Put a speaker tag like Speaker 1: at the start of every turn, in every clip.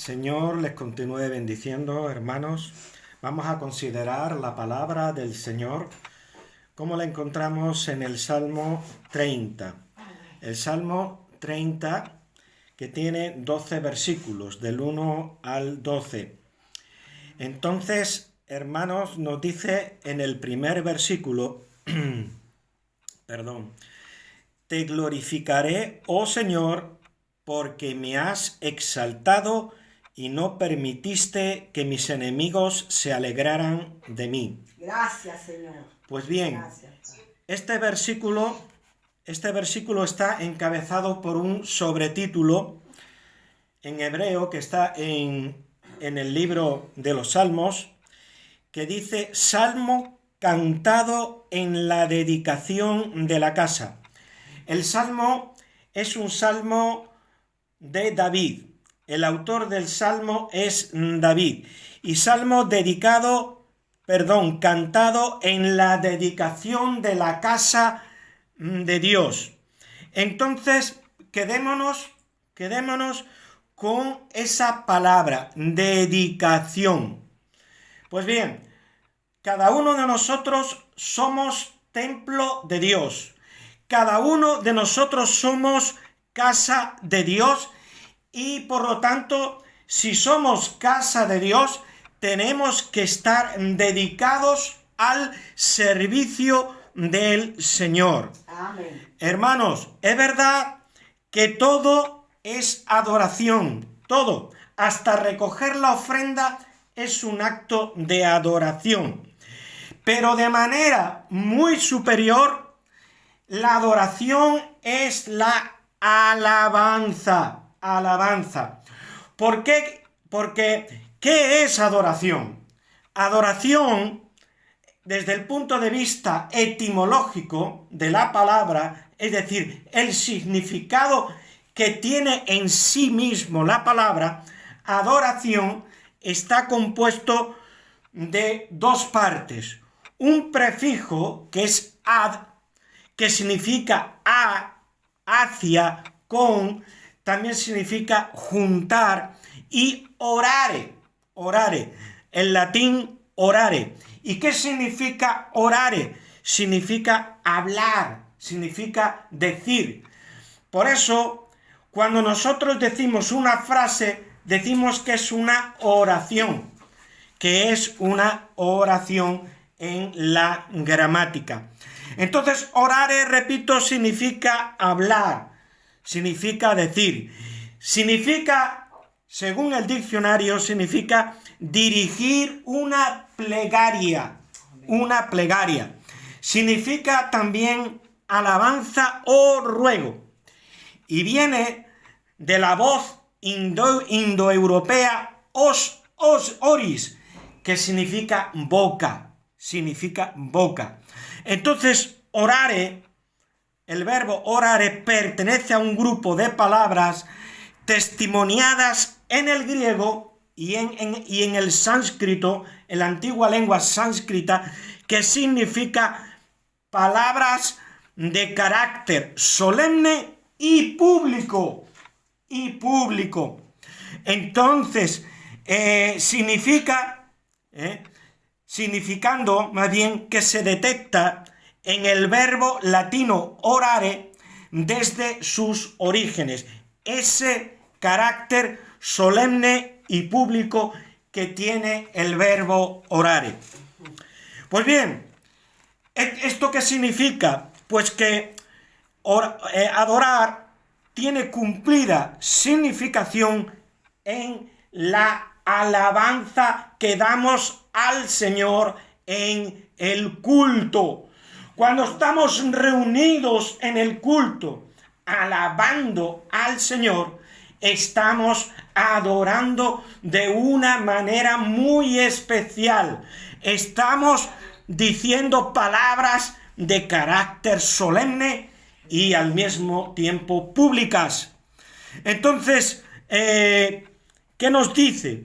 Speaker 1: Señor les continúe bendiciendo, hermanos. Vamos a considerar la palabra del Señor como la encontramos en el Salmo 30. El Salmo 30, que tiene 12 versículos, del 1 al 12. Entonces, hermanos, nos dice en el primer versículo, te glorificaré, oh Señor, porque me has exaltado y no permitiste que mis enemigos se alegraran de mí.
Speaker 2: Gracias, Señor.
Speaker 1: Pues bien,
Speaker 2: Gracias.
Speaker 1: este versículo está encabezado por un sobretítulo en hebreo que está en el libro de los Salmos, que dice Salmo cantado en la dedicación de la casa. El Salmo es un salmo de David. El autor del Salmo es David. Y Salmo cantado en la dedicación de la casa de Dios. Entonces, quedémonos con esa palabra, dedicación. Pues bien, cada uno de nosotros somos templo de Dios. Cada uno de nosotros somos casa de Dios y por lo tanto, si somos casa de Dios, tenemos que estar dedicados al servicio del Señor.
Speaker 2: Amén.
Speaker 1: Hermanos, es verdad que todo es adoración, todo, hasta recoger la ofrenda es un acto de adoración. Pero de manera muy superior, la adoración es la alabanza. ¿Por qué? Porque, ¿qué es adoración? Adoración, desde el punto de vista etimológico de la palabra, es decir, el significado que tiene en sí mismo la palabra, adoración está compuesto de dos partes. Un prefijo, que es ad, que significa hacia, con, también significa juntar, y orare, en latín orare. ¿Y qué significa orare? Significa hablar, significa decir. Por eso, cuando nosotros decimos una frase, decimos que es una oración, en la gramática. Entonces, orare, repito, significa hablar, significa decir, significa, según el diccionario, significa dirigir una plegaria, significa también alabanza o ruego, y viene de la voz indoeuropea oris, que significa boca. Entonces, orare, el verbo orare pertenece a un grupo de palabras testimoniadas en el griego y en el sánscrito, en la antigua lengua sánscrita, que significa palabras de carácter solemne y público. Entonces, significando más bien que se detecta en el verbo latino orare desde sus orígenes, ese carácter solemne y público que tiene el verbo orare. Pues bien, ¿esto qué significa? Pues que adorar tiene cumplida significación en la alabanza que damos al Señor en el culto. Cuando estamos reunidos en el culto, alabando al Señor, estamos adorando de una manera muy especial. Estamos diciendo palabras de carácter solemne y al mismo tiempo públicas. Entonces, ¿qué nos dice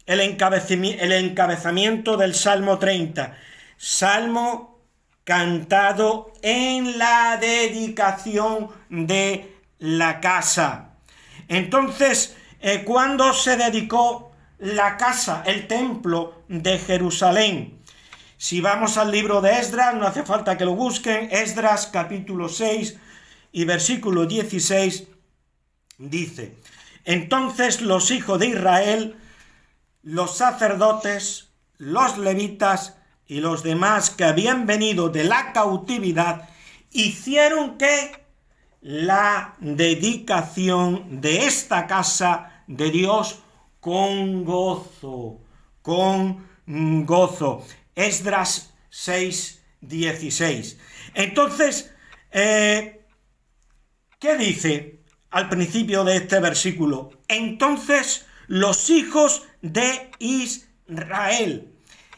Speaker 1: el encabezamiento del Salmo 30? Salmo cantado en la dedicación de la casa. Entonces, cuando se dedicó la casa, el templo de Jerusalén. Si vamos al libro de Esdras, no hace falta que lo busquen, Esdras capítulo 6 y versículo 16 dice: entonces los hijos de Israel, los sacerdotes, los levitas y los demás que habían venido de la cautividad, hicieron que la dedicación de esta casa de Dios con gozo, con gozo. Esdras 6:16. Entonces, ¿qué dice al principio de este versículo? Entonces los hijos de Israel,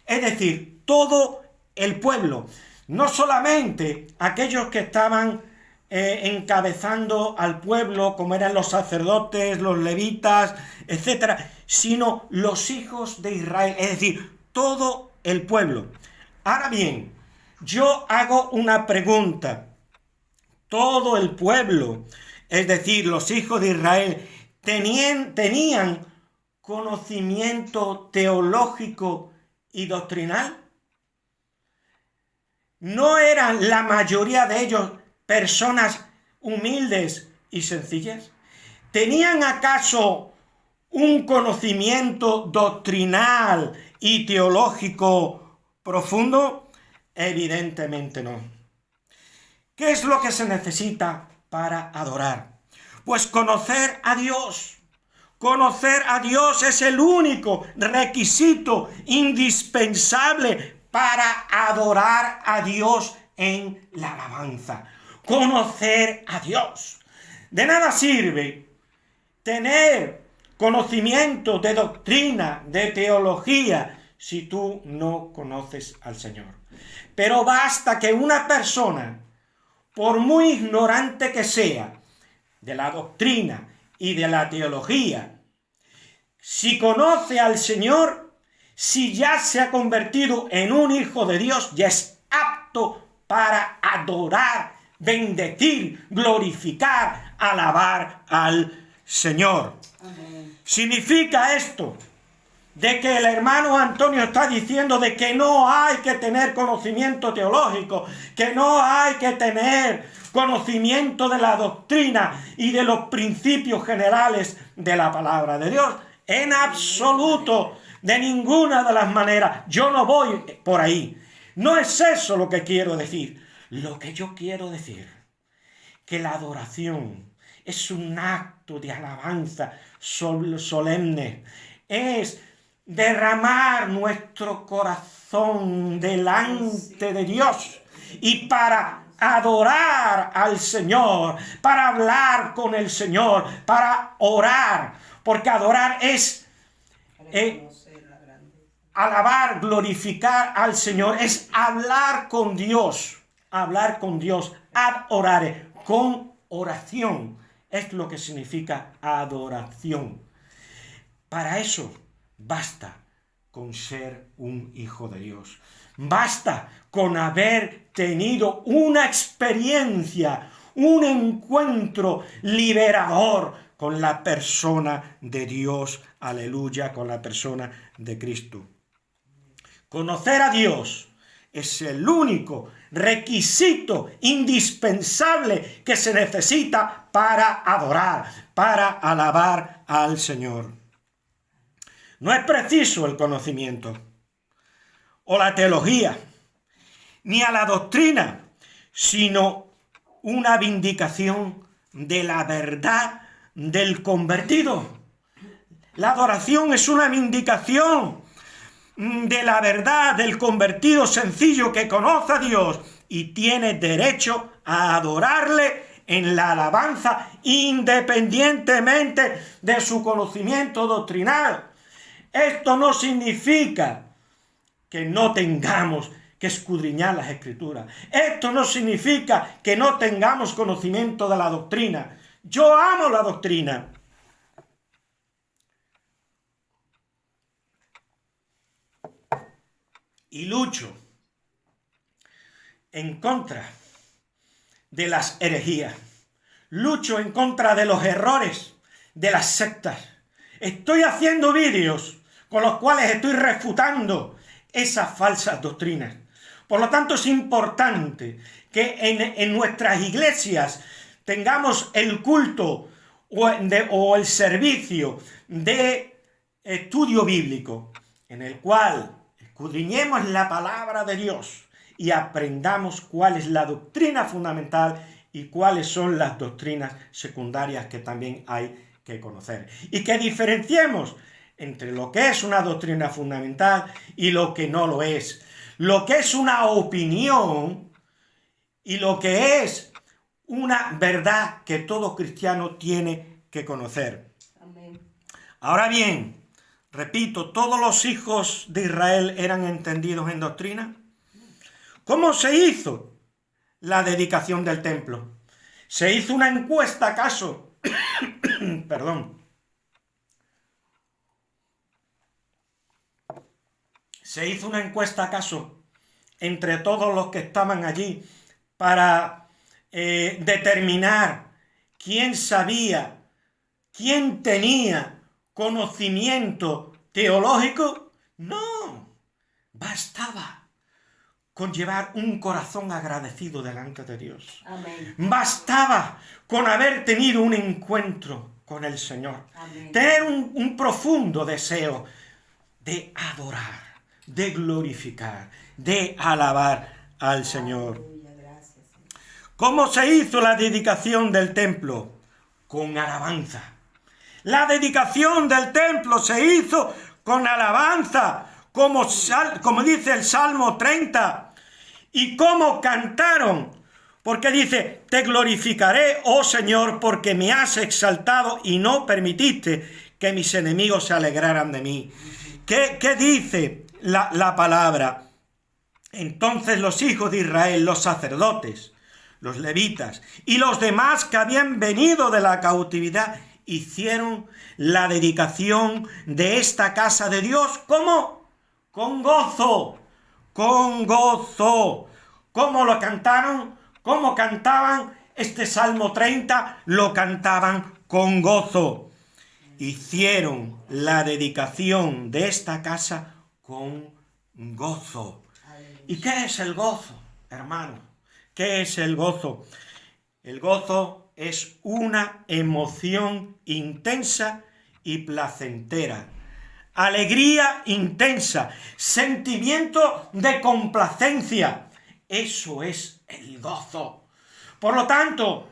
Speaker 1: es decir, todo el pueblo, no solamente aquellos que estaban encabezando al pueblo, como eran los sacerdotes, los levitas, etcétera, sino los hijos de Israel, es decir, todo el pueblo. Ahora bien, yo hago una pregunta. Todo el pueblo, es decir, los hijos de Israel, tenían conocimiento teológico y doctrinal. ¿No eran la mayoría de ellos personas humildes y sencillas? ¿Tenían acaso un conocimiento doctrinal y teológico profundo? Evidentemente no. ¿Qué es lo que se necesita para adorar? Pues conocer a Dios. Conocer a Dios es el único requisito indispensable para adorar a Dios en la alabanza. Conocer a Dios. De nada sirve tener conocimiento de doctrina, de teología, si tú no conoces al Señor. Pero basta que una persona, por muy ignorante que sea de la doctrina y de la teología, si conoce al Señor, si ya se ha convertido en un hijo de Dios, ya es apto para adorar, bendecir, glorificar, alabar al Señor. Amén. Significa esto de que el hermano Antonio está diciendo de que no hay que tener conocimiento teológico, que no hay que tener conocimiento de la doctrina y de los principios generales de la palabra de Dios. En absoluto, de ninguna de las maneras. Yo no voy por ahí. No es eso lo que quiero decir. Lo que yo quiero decir, que la adoración es un acto de alabanza solemne. Es derramar nuestro corazón delante de Dios y para adorar al Señor, para hablar con el Señor, para orar, porque adorar es alabar, glorificar al Señor, es hablar con Dios, ad orare, con oración, es lo que significa adoración. Para eso basta con ser un hijo de Dios. Basta con haber tenido una experiencia, un encuentro liberador con la persona de Dios. Aleluya, con la persona de Cristo. Conocer a Dios es el único requisito indispensable que se necesita para adorar, para alabar al Señor. No es preciso el conocimiento o la teología, ni a la doctrina, sino una vindicación de la verdad del convertido. La adoración es una vindicación de la verdad del convertido sencillo que conoce a Dios y tiene derecho a adorarle en la alabanza independientemente de su conocimiento doctrinal. Esto no significa que no tengamos que escudriñar las Escrituras. Esto no significa que no tengamos conocimiento de la doctrina. Yo amo la doctrina. Y lucho en contra de las herejías. Lucho en contra de los errores de las sectas. Estoy haciendo vídeos con los cuales estoy refutando esas falsas doctrinas. Por lo tanto, es importante que en nuestras iglesias tengamos el culto o el servicio de estudio bíblico, en el cual escudriñemos la palabra de Dios y aprendamos cuál es la doctrina fundamental y cuáles son las doctrinas secundarias que también hay que conocer. Y que diferenciemos entre lo que es una doctrina fundamental y lo que no lo es. Lo que es una opinión y lo que es una verdad que todo cristiano tiene que conocer.
Speaker 2: Amén.
Speaker 1: Ahora bien, repito, ¿todos los hijos de Israel eran entendidos en doctrina? ¿Cómo se hizo la dedicación del templo? ¿Se hizo una encuesta acaso? Perdón. ¿Se hizo una encuesta acaso entre todos los que estaban allí para determinar quién sabía, quién tenía conocimiento teológico? No, bastaba con llevar un corazón agradecido delante de Dios.
Speaker 2: Amén.
Speaker 1: Bastaba con haber tenido un encuentro con el Señor.
Speaker 2: Amén.
Speaker 1: Tener un profundo deseo de adorar, de glorificar, de alabar al Señor.
Speaker 2: Aleluya, gracias, Señor.
Speaker 1: ¿Cómo se hizo la dedicación del templo? Con alabanza. La dedicación del templo se hizo con alabanza, como dice el Salmo 30. ¿Y cómo cantaron? Porque dice, te glorificaré, oh Señor, porque me has exaltado y no permitiste que mis enemigos se alegraran de mí. ¿Qué dice la palabra? Entonces los hijos de Israel, los sacerdotes, los levitas y los demás que habían venido de la cautividad, hicieron la dedicación de esta casa de Dios. ¿Cómo? Con gozo, con gozo. ¿Cómo lo cantaron? ¿Cómo cantaban este Salmo 30? Lo cantaban con gozo. Hicieron la dedicación de esta casa con gozo. ¿Y qué es el gozo, hermano? ¿Qué es el gozo? El gozo es una emoción intensa y placentera. Alegría intensa, sentimiento de complacencia. Eso es el gozo. Por lo tanto,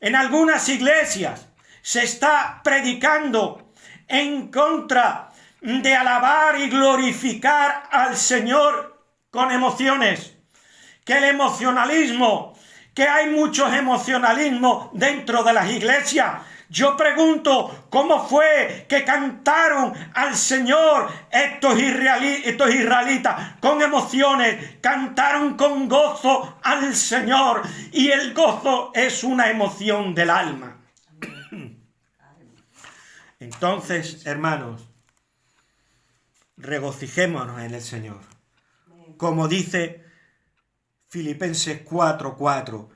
Speaker 1: en algunas iglesias se está predicando en contra de alabar y glorificar al Señor con emociones. Que el emocionalismo, que hay muchos emocionalismos dentro de las iglesias. Yo pregunto, ¿cómo fue que cantaron al Señor estos israelitas con emociones? Cantaron con gozo al Señor, y el gozo es una emoción del alma. Entonces, hermanos, regocijémonos en el Señor. Como dice Filipenses 4:4,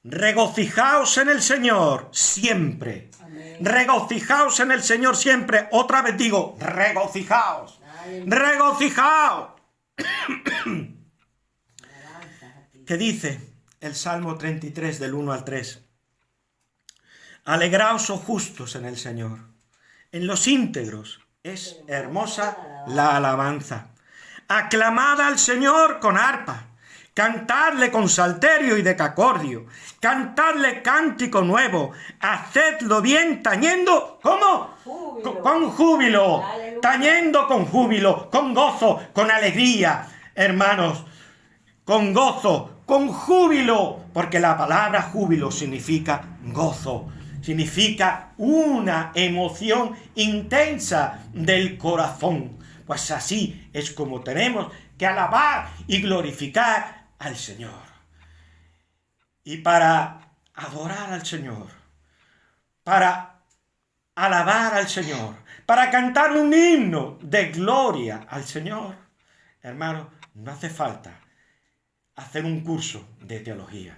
Speaker 1: regocijaos en el Señor siempre.
Speaker 2: Amén.
Speaker 1: Regocijaos en el Señor siempre. Otra vez digo, regocijaos.
Speaker 2: Aleluya.
Speaker 1: Regocijaos.
Speaker 2: Alabanzas a ti.
Speaker 1: ¿Qué dice el Salmo 33 del 1 al 3? Alegraos, oh justos, en el Señor. En los íntegros es hermosa la alabanza. Aclamad al Señor con arpa. Cantadle con salterio y decacordio, cantadle cántico nuevo, hacedlo bien tañendo, ¿cómo?
Speaker 2: Júbilo.
Speaker 1: Con júbilo,
Speaker 2: Aleluya.
Speaker 1: tañendo con júbilo, con gozo, con alegría, hermanos, con gozo, con júbilo, porque la palabra júbilo significa gozo, significa una emoción intensa del corazón. Pues así es como tenemos que alabar y glorificar al Señor. Y para adorar al Señor, para alabar al Señor, para cantar un himno de gloria al Señor, hermano, no hace falta hacer un curso de teología.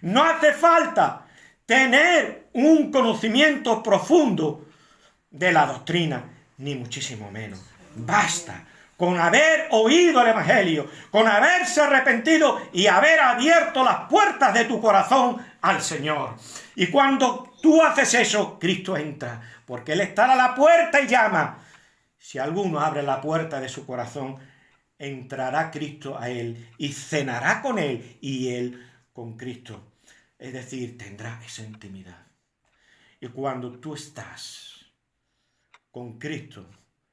Speaker 1: No hace falta tener un conocimiento profundo de la doctrina, ni muchísimo menos. Basta con haber oído el Evangelio, con haberse arrepentido y haber abierto las puertas de tu corazón al Señor. Y cuando tú haces eso, Cristo entra, porque Él está a la puerta y llama. Si alguno abre la puerta de su corazón, entrará Cristo a él y cenará con él y él con Cristo. Es decir, tendrá esa intimidad. Y cuando tú estás con Cristo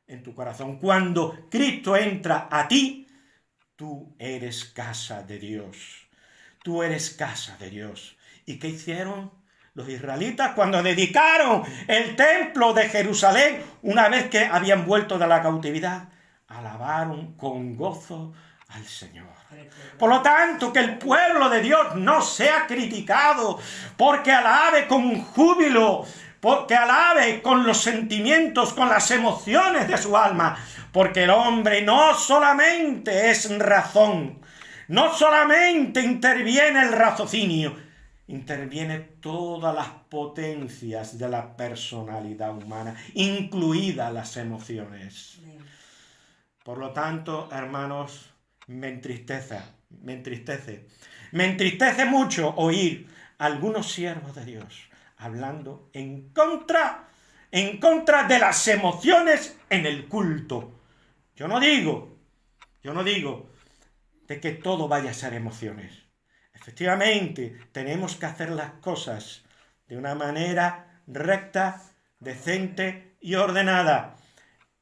Speaker 1: en tu corazón, cuando Cristo entra a ti, tú eres casa de Dios. Tú eres casa de Dios. ¿Y qué hicieron los israelitas cuando dedicaron el templo de Jerusalén una vez que habían vuelto de la cautividad? Alabaron con gozo al Señor. Por lo tanto, que el pueblo de Dios no sea criticado, porque alabe con júbilo, porque alabe con los sentimientos, con las emociones de su alma, porque el hombre no solamente es razón, no solamente interviene el raciocinio, interviene todas las potencias de la personalidad humana, incluidas las emociones. Por lo tanto, hermanos, me entristece mucho oír a algunos siervos de Dios hablando en contra de las emociones en el culto. Yo no digo de que todo vaya a ser emociones. Efectivamente, tenemos que hacer las cosas de una manera recta, decente y ordenada.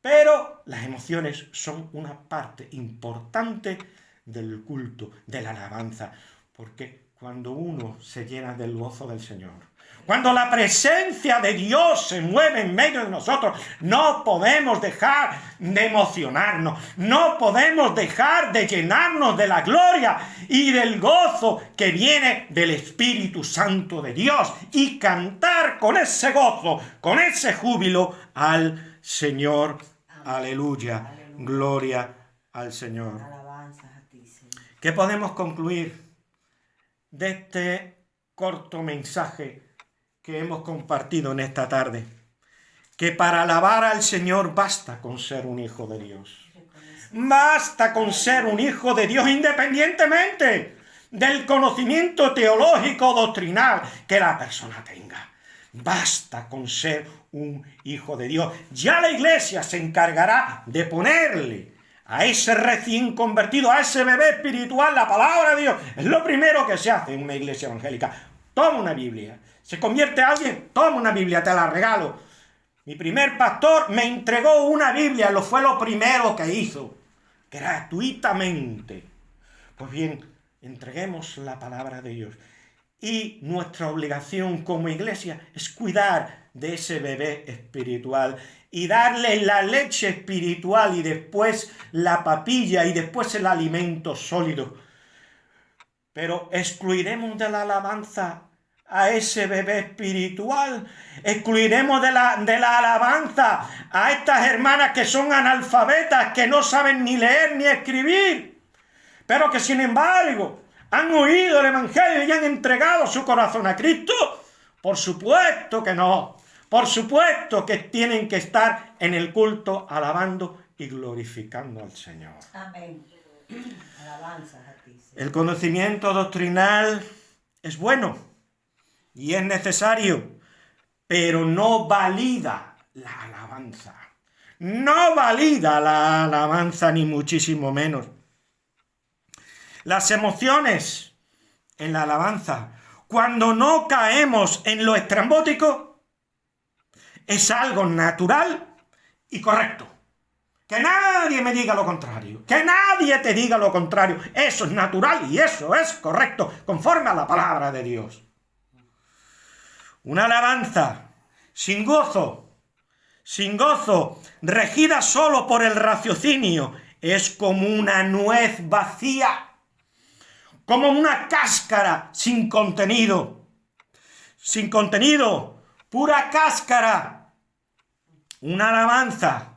Speaker 1: Pero las emociones son una parte importante del culto, de la alabanza, porque cuando uno se llena del gozo del Señor, cuando la presencia de Dios se mueve en medio de nosotros, no podemos dejar de emocionarnos, no podemos dejar de llenarnos de la gloria y del gozo que viene del Espíritu Santo de Dios y cantar con ese gozo, con ese júbilo al Señor. Aleluya.
Speaker 2: Aleluya.
Speaker 1: Gloria al Señor.
Speaker 2: Alabanzas a ti, Señor.
Speaker 1: ¿Qué podemos concluir de este corto mensaje que hemos compartido en esta tarde? Que para alabar al Señor basta con ser un hijo de Dios. Basta con ser un hijo de Dios independientemente del conocimiento teológico doctrinal que la persona tenga. Basta con ser un hijo de Dios. Ya la iglesia se encargará de ponerle a ese recién convertido, a ese bebé espiritual, la palabra de Dios. Es lo primero que se hace en una iglesia evangélica. Toma una Biblia. ¿Se convierte alguien? Toma una Biblia, te la regalo. Mi primer pastor me entregó una Biblia, fue lo primero que hizo, gratuitamente. Pues bien, entreguemos la palabra de Dios. Y nuestra obligación como iglesia es cuidar de ese bebé espiritual y darle la leche espiritual y después la papilla y después el alimento sólido. Pero excluiremos de la alabanza a ese bebé espiritual, excluiremos de la alabanza a estas hermanas que son analfabetas, que no saben ni leer ni escribir, pero que sin embargo han oído el Evangelio y han entregado su corazón a Cristo. Por supuesto que no. Por supuesto que tienen que estar en el culto alabando y glorificando al Señor.
Speaker 2: Amén. Alabanzas a ti, Señor.
Speaker 1: El conocimiento doctrinal es bueno y es necesario, pero no valida la alabanza. No valida la alabanza, ni muchísimo menos. Las emociones en la alabanza, cuando no caemos en lo estrambótico, es algo natural y correcto. Que nadie me diga lo contrario, que nadie te diga lo contrario. Eso es natural y eso es correcto, conforme a la palabra de Dios. Una alabanza sin gozo, regida solo por el raciocinio, es como una nuez vacía, como una cáscara sin contenido, pura cáscara. Una alabanza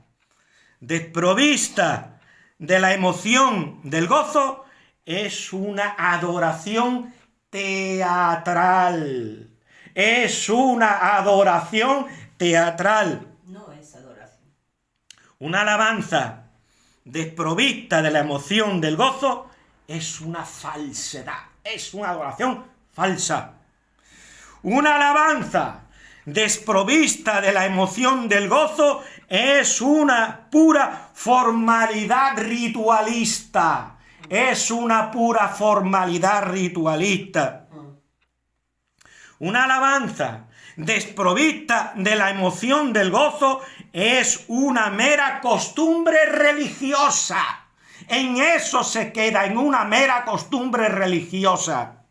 Speaker 1: desprovista de la emoción del gozo es una adoración teatral. Es una adoración teatral.
Speaker 2: No es es adoración.
Speaker 1: Una alabanza desprovista de la emoción del gozo es una falsedad, es una adoración falsa. Una alabanza desprovista de la emoción del gozo es una pura formalidad ritualista. Es una pura formalidad ritualista. Una alabanza desprovista de la emoción del gozo es una mera costumbre religiosa. En eso se queda, en una mera costumbre religiosa.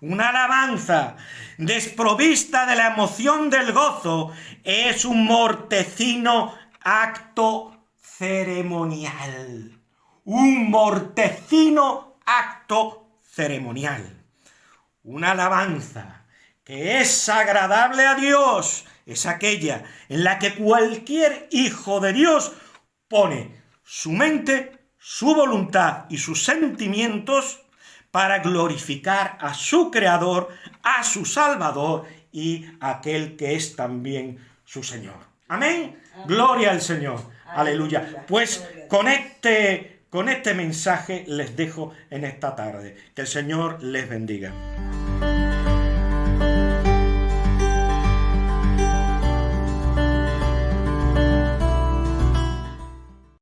Speaker 1: Una alabanza desprovista de la emoción del gozo es un mortecino acto ceremonial. Un mortecino acto ceremonial. Una alabanza que es agradable a Dios es aquella en la que cualquier hijo de Dios pone su mente, su voluntad y sus sentimientos para glorificar a su Creador, a su Salvador y a aquel que es también su Señor. Amén. Gloria al Señor. Aleluya. Pues con este mensaje les dejo en esta tarde. Que el Señor les bendiga.